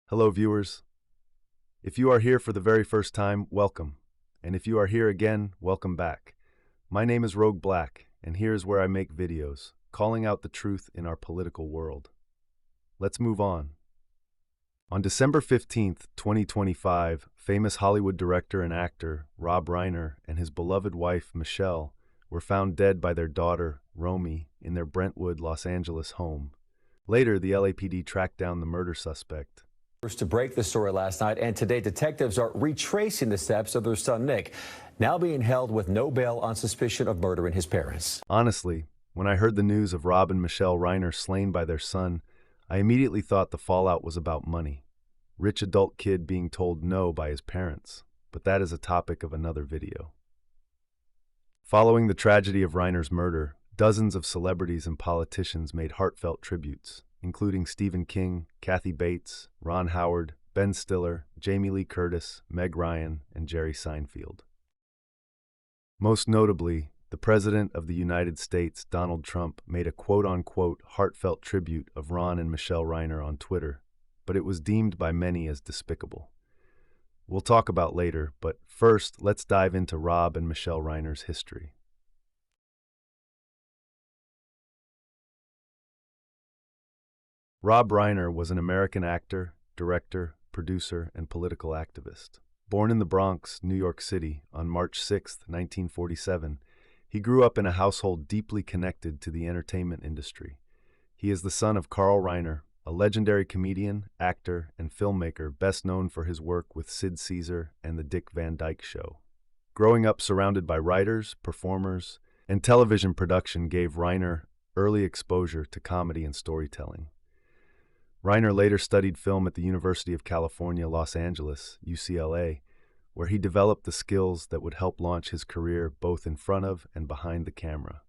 Hello, viewers. If you are here for the very first time, welcome. And if you are here again, welcome back. My name is Rogue Black, and here's where I make videos, calling out the truth in our political world. Let's move on. On December 15th, 2025, famous Hollywood director and actor Rob Reiner and his beloved wife, Michele, were found dead by their daughter, Romy, in their Brentwood, Los Angeles home. Later, the LAPD tracked down the murder suspect. To break the story last night, and today detectives are retracing the steps of their son Nick, now being held with no bail on suspicion of murdering his parents. Honestly, when I heard the news of Rob and Michele Reiner slain by their son, I immediately thought the fallout was about money. Rich adult kid being told no by his parents. But that is a topic of another video. Following the tragedy of Reiner's murder, dozens of celebrities and politicians made heartfelt tributes, including Stephen King, Kathy Bates, Ron Howard, Ben Stiller, Jamie Lee Curtis, Meg Ryan, and Jerry Seinfeld. Most notably, the President of the United States, Donald Trump, made a quote-unquote heartfelt tribute of Ron and Michele Reiner on Twitter, but it was deemed by many as despicable. We'll talk about later, but first, let's dive into Rob and Michele Reiner's history. Rob Reiner was an American actor, director, producer, and political activist. Born in the Bronx, New York City, on March 6, 1947, he grew up in a household deeply connected to the entertainment industry. He is the son of Carl Reiner, a legendary comedian, actor, and filmmaker best known for his work with Sid Caesar and The Dick Van Dyke Show. Growing up surrounded by writers, performers, and television production gave Reiner early exposure to comedy and storytelling. Reiner later studied film at the University of California, Los Angeles, UCLA, where he developed the skills that would help launch his career both in front of and behind the camera.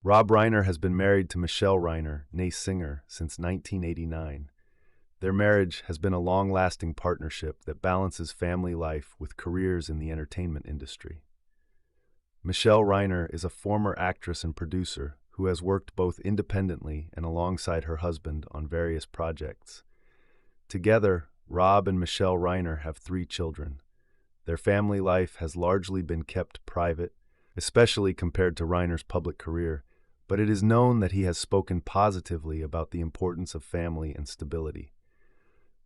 Rob Reiner has been married to Michele Reiner, née Singer, since 1989. Their marriage has been a long-lasting partnership that balances family life with careers in the entertainment industry. Michele Reiner is a former actress and producer who has worked both independently and alongside her husband on various projects. Together, Rob and Michele Reiner have 3 children. Their family life has largely been kept private, especially compared to Reiner's public career, but it is known that he has spoken positively about the importance of family and stability.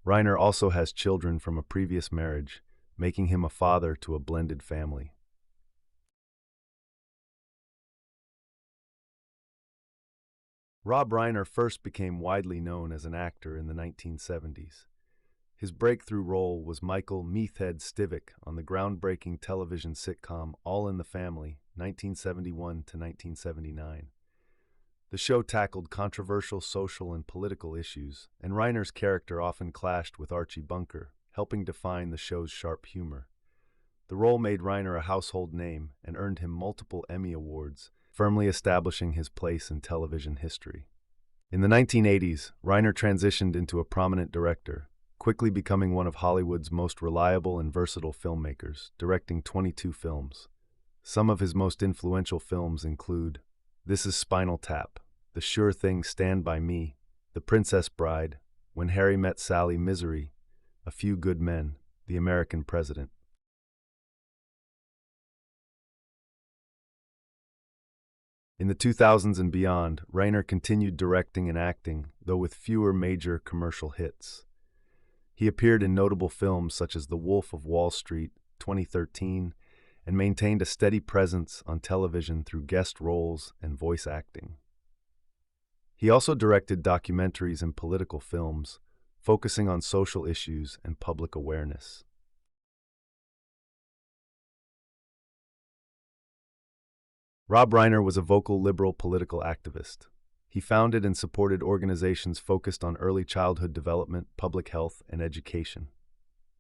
Reiner also has children from a previous marriage, making him a father to a blended family. Rob Reiner first became widely known as an actor in the 1970s. His breakthrough role was Michael "Meathead" Stivic on the groundbreaking television sitcom All in the Family, 1971 to 1979. The show tackled controversial social and political issues, and Reiner's character often clashed with Archie Bunker, helping define the show's sharp humor. The role made Reiner a household name and earned him multiple Emmy Awards, firmly establishing his place in television history. In the 1980s, Reiner transitioned into a prominent director, quickly becoming one of Hollywood's most reliable and versatile filmmakers, directing 22 films. Some of his most influential films include This Is Spinal Tap, The Sure Thing Stand By Me, The Princess Bride, When Harry Met Sally, Misery, A Few Good Men, The American President. In the 2000s and beyond, Reiner continued directing and acting, though with fewer major commercial hits. He appeared in notable films such as The Wolf of Wall Street, 2013, and maintained a steady presence on television through guest roles and voice acting. He also directed documentaries and political films, focusing on social issues and public awareness. Rob Reiner was a vocal liberal political activist. He founded and supported organizations focused on early childhood development, public health, and education.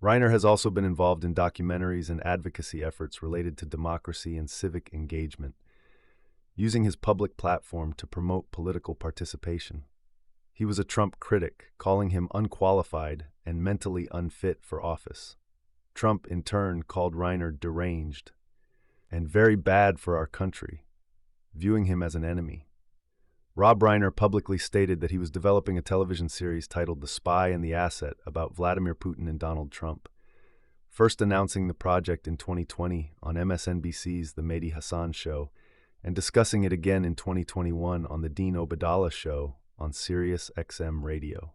Reiner has also been involved in documentaries and advocacy efforts related to democracy and civic engagement, using his public platform to promote political participation. He was a Trump critic, calling him unqualified and mentally unfit for office. Trump, in turn, called Reiner deranged and very bad for our country, viewing him as an enemy. Rob Reiner publicly stated that he was developing a television series titled The Spy and the Asset about Vladimir Putin and Donald Trump, first announcing the project in 2020 on MSNBC's The Mehdi Hasan Show, and discussing it again in 2021 on The Dean Obadallah Show on Sirius XM Radio.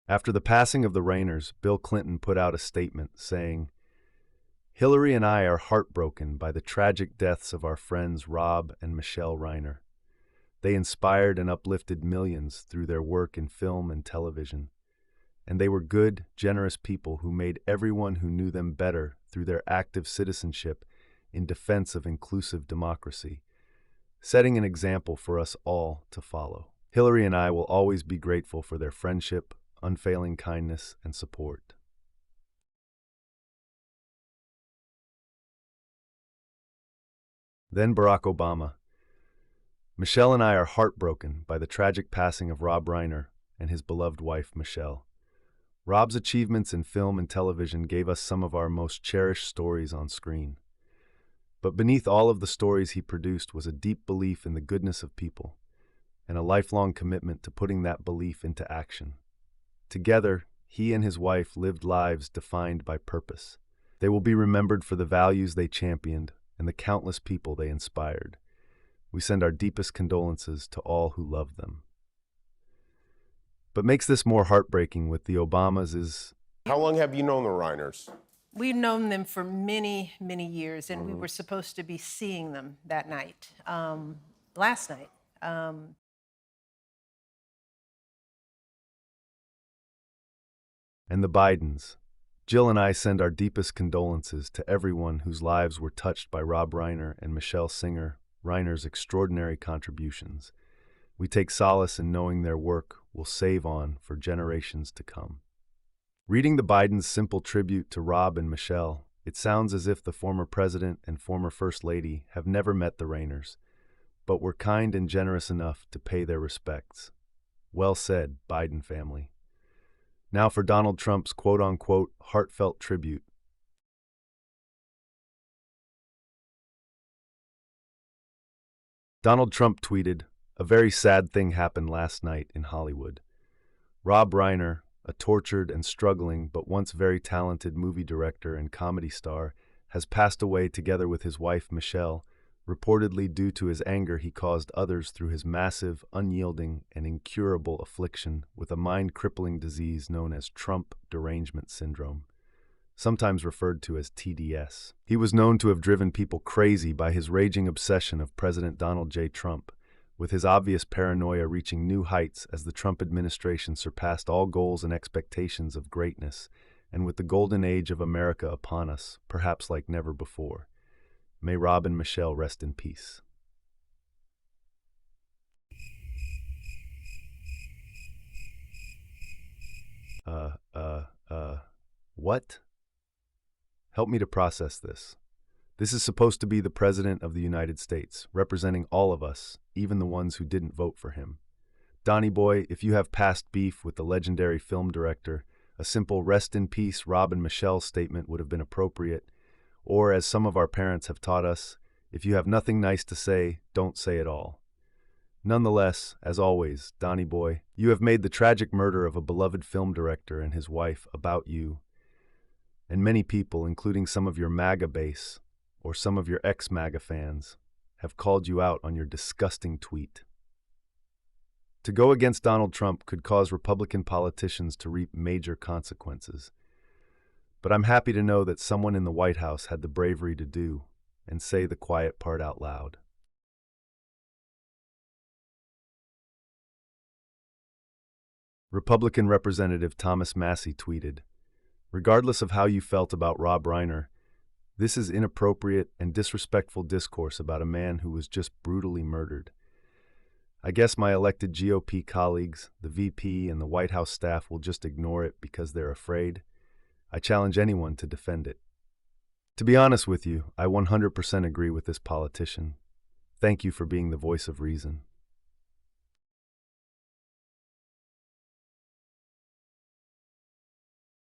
After the passing of the Reiners, Bill Clinton put out a statement saying, "Hillary and I are heartbroken by the tragic deaths of our friends Rob and Michele Reiner. They inspired and uplifted millions through their work in film and television, and they were good, generous people who made everyone who knew them better through their active citizenship in defense of inclusive democracy, setting an example for us all to follow. Hillary and I will always be grateful for their friendship, unfailing kindness, and support." Then Barack Obama. "Michele and I are heartbroken by the tragic passing of Rob Reiner and his beloved wife, Michele. Rob's achievements in film and television gave us some of our most cherished stories on screen. But beneath all of the stories he produced was a deep belief in the goodness of people and a lifelong commitment to putting that belief into action. Together, he and his wife lived lives defined by purpose. They will be remembered for the values they championed and the countless people they inspired. We send our deepest condolences to all who loved them." But makes this more heartbreaking with the Obamas is... How long have you known the Reiners? We've known them for many, many years, and we were supposed to be seeing them that night, last night. And the Bidens. Jill and I send our deepest condolences to everyone whose lives were touched by Rob Reiner and Michele Singer Reiner's extraordinary contributions. We take solace in knowing their work will save on for generations to come. Reading the Bidens' simple tribute to Rob and Michele, it sounds as if the former president and former first lady have never met the Reiners, but were kind and generous enough to pay their respects. Well said, Biden family. Now for Donald Trump's quote-unquote heartfelt tribute. Donald Trump tweeted, "A very sad thing happened last night in Hollywood. Rob Reiner, a tortured and struggling but once very talented movie director and comedy star, has passed away together with his wife Michele, reportedly due to his anger he caused others through his massive, unyielding, and incurable affliction with a mind-crippling disease known as Trump derangement syndrome, sometimes referred to as TDS. He was known to have driven people crazy by his raging obsession of President Donald J. Trump, with his obvious paranoia reaching new heights as the Trump administration surpassed all goals and expectations of greatness, and with the golden age of America upon us, perhaps like never before. May Rob and Michele rest in peace." What? Help me to process this. This is supposed to be the President of the United States, representing all of us, even the ones who didn't vote for him. Donnie boy, if you have past beef with the legendary film director, a simple "rest in peace, Rob and Michele" statement would have been appropriate. Or, as some of our parents have taught us, if you have nothing nice to say, don't say it all. Nonetheless, as always, Donnie boy, you have made the tragic murder of a beloved film director and his wife about you, and many people, including some of your MAGA base, or some of your ex-MAGA fans, have called you out on your disgusting tweet. To go against Donald Trump could cause Republican politicians to reap major consequences. But I'm happy to know that someone in the White House had the bravery to do and say the quiet part out loud. Republican Representative Thomas Massie tweeted, "Regardless of how you felt about Rob Reiner, this is inappropriate and disrespectful discourse about a man who was just brutally murdered. I guess my elected GOP colleagues, the VP, and the White House staff will just ignore it because they're afraid. I challenge anyone to defend it." To be honest with you, I 100% agree with this politician. Thank you for being the voice of reason.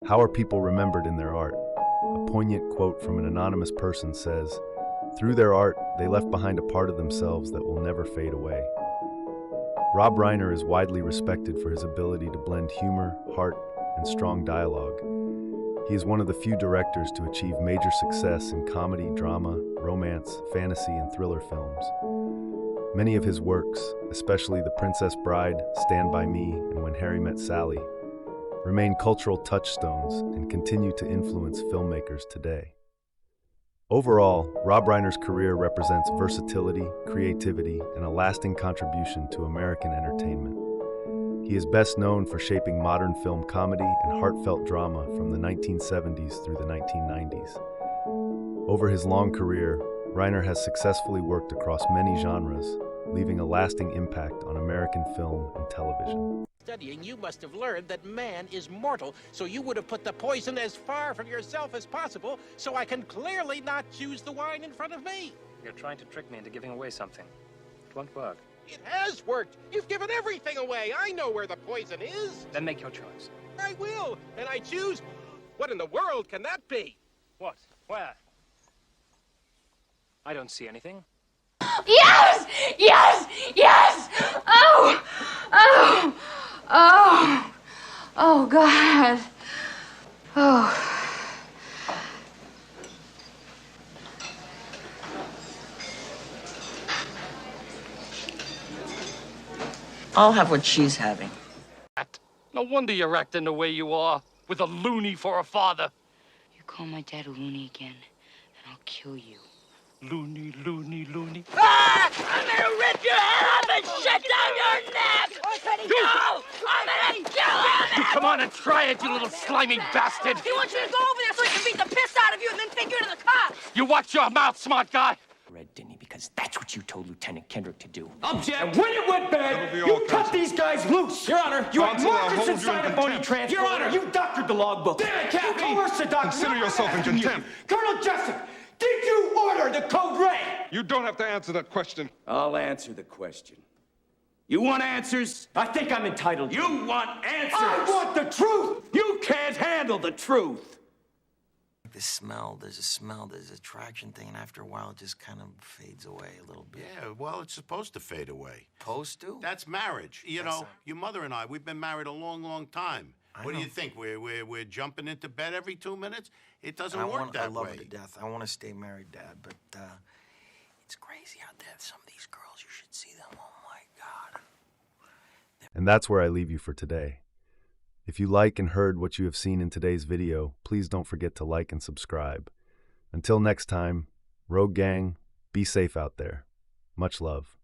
How are people remembered in their art? A poignant quote from an anonymous person says, Through their art, they left behind a part of themselves that will never fade away. Rob Reiner is widely respected for his ability to blend humor, heart, and strong dialogue. He is one of the few directors to achieve major success in comedy, drama, romance, fantasy, and thriller films. Many of his works, especially The Princess Bride, Stand By Me, and When Harry Met Sally, remain cultural touchstones and continue to influence filmmakers today. Overall, Rob Reiner's career represents versatility, creativity, and a lasting contribution to American entertainment. He is best known for shaping modern film comedy and heartfelt drama from the 1970s through the 1990s. Over his long career, Reiner has successfully worked across many genres, leaving a lasting impact on American film and television. Studying, you must have learned that man is mortal, so you would have put the poison as far from yourself as possible, so I can clearly not choose the wine in front of me. You're trying to trick me into giving away something. It won't work. It has worked. You've given everything away. I know where the poison is. Then make your choice. I will, and I choose. What in the world can that be? What? Where? I don't see anything. Yes! Yes! Yes! Oh! Oh! Oh! Oh, God. Oh. I'll have what she's having. No wonder you're acting the way you are, with a loony for a father. You call my dad a loony again, and I'll kill you. Loony, loony, loony. Ah! I'm gonna rip your head off and shut down your neck! No! I'm gonna kill him! Come on and try it, you little slimy bastard! He wants you to go over there so he can beat the piss out of you and then take you to the cops! You watch your mouth, smart guy! Red, didn't he? Because that's what you told Lieutenant Kendrick to do. Object! And when it went bad, you cut these guys loose! Your Honor, you had Marcus inside a phony transport. Your Honor, you doctored the logbook. Damn it, Captain! You coerced the doctor. Consider yourself in contempt. Colonel Jessup, did you order the code red? You don't have to answer that question. I'll answer the question. You want answers? I think I'm entitled. You want answers? I want the truth! You can't handle the truth! The smell, there's a attraction thing, and after a while it just kind of fades away a little bit. Yeah, well, it's supposed to fade away. Supposed to? That's marriage. You know, your mother and I, we've been married a long, long time. What do you think? We're jumping into bed every 2 minutes? It doesn't work that way. I love her to death. I want to stay married, Dad, but it's crazy out there. Some of these girls, you should see them. Oh, my God. And that's where I leave you for today. If you like and heard what you have seen in today's video, please don't forget to like and subscribe. Until next time, Rogue Gang, be safe out there. Much love.